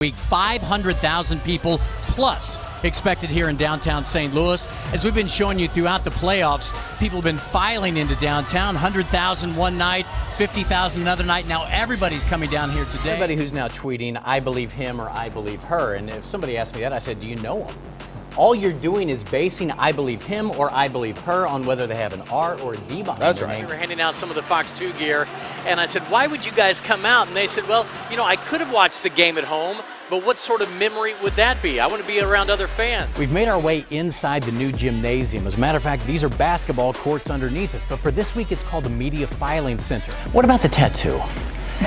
Week 500,000 people plus expected here in downtown St. Louis. As we've been showing you throughout the playoffs, people have been filing into downtown. 100,000 one night, 50,000 another night. Now everybody's coming down here today. Everybody who's now tweeting, I believe him or I believe her. And if somebody asked me that, I said, do you know him? All you're doing is basing I believe him or I believe her on whether they have an R or a D behind That's their right. name. We were handing out some of the Fox 2 gear, and I said, why would you guys come out? And they said, well, you know, I could have watched the game at home, but what sort of memory would that be? I want to be around other fans. We've made our way inside the new gymnasium. As a matter of fact, these are basketball courts underneath us, but for this week it's called the Media Filing Center. What about the tattoo?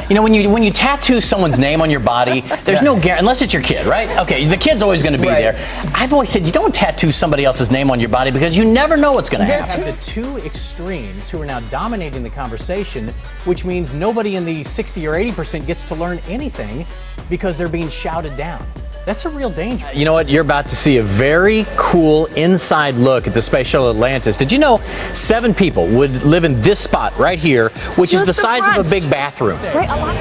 You know, when you tattoo someone's name on your body, there's no guarantee, unless it's your kid, right? Okay, the kid's always going to be there. I've always said you don't tattoo somebody else's name on your body because you never know what's going to happen. The two extremes who are now dominating the conversation, which means nobody in the 60 or 80% gets to learn anything because they're being shouted down. That's a real danger. You know what? You're about to see a very cool inside look at the Space Shuttle Atlantis. Did you know 7 people would live in this spot right here, which is the size of a big bathroom?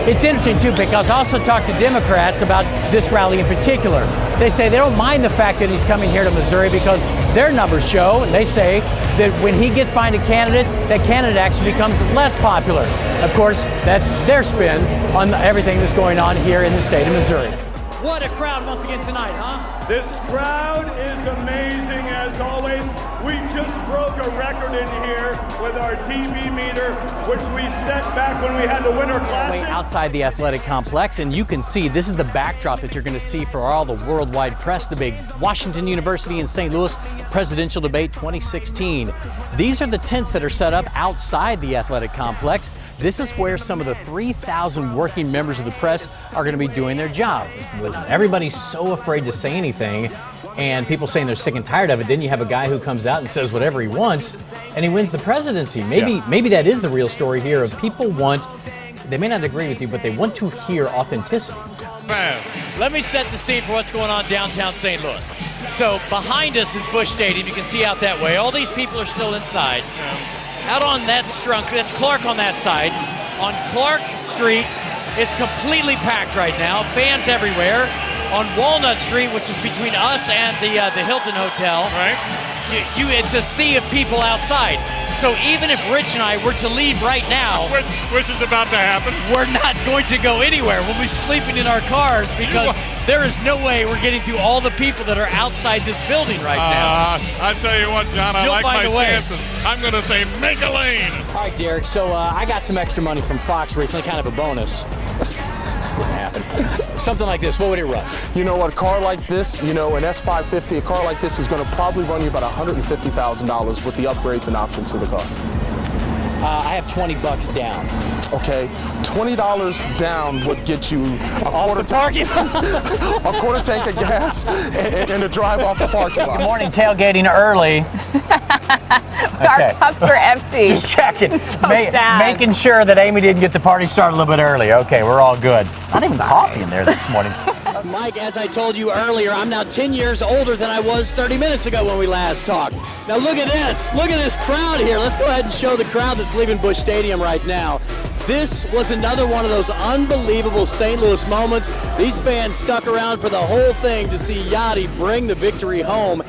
It's interesting, too, because I also talked to Democrats about this rally in particular. They say they don't mind the fact that he's coming here to Missouri because their numbers show, and they say that when he gets behind a candidate, that candidate actually becomes less popular. Of course, that's their spin on everything that's going on here in the state of Missouri. What a crowd once again tonight, huh? This crowd is amazing as always. We just broke a record in here with our TV meter, which we set back when we had the Winter Classic. Outside the athletic complex, and you can see this is the backdrop that you're going to see for all the worldwide press, the big Washington University in St. Louis presidential debate 2016. These are the tents that are set up outside the athletic complex. This is where some of the 3,000 working members of the press are going to be doing their job. Everybody's so afraid to say anything, and people saying they're sick and tired of it. Then you have a guy who comes out and says whatever he wants, and he wins the presidency. Maybe that is the real story here of people want, they may not agree with you, but they want to hear authenticity. Let me set the scene for what's going on downtown St. Louis. So behind us is Busch Stadium. You can see out that way. All these people are still inside. Out on that strunk, that's Clark on that side. On Clark Street, it's completely packed right now. Fans everywhere. On Walnut Street, which is between us and the Hilton Hotel, Right. It's a sea of people outside. So even if Rich and I were to leave right now, Which is about to happen. we're not going to go anywhere. We'll be sleeping in our cars because there is no way we're getting through all the people that are outside this building right now. I tell you what, John, I You'll like find my a way. chances. I'm going to say make a lane. All right, Derek, so I got some extra money from Fox recently, kind of a bonus. Didn't happen. Something like this, what would it run? You know, a car like this, you know, an S550, a car like this is going to probably run you about $150,000 with the upgrades and options to the car. I have $20 down. Okay, $20 down would get you a quarter tank of gas and a drive off the parking lot. Good morning, tailgating early. Our cups are empty. Just checking. So sad. Making sure that Amy didn't get the party started a little bit early. Okay, we're all good. Not even coffee in there this morning. Mike, as I told you earlier, I'm now 10 years older than I was 30 minutes ago when we last talked. Now look at this. Look at this crowd here. Let's go ahead and show the crowd that's leaving Busch Stadium right now. This was another one of those unbelievable St. Louis moments. These fans stuck around for the whole thing to see Yachty bring the victory home.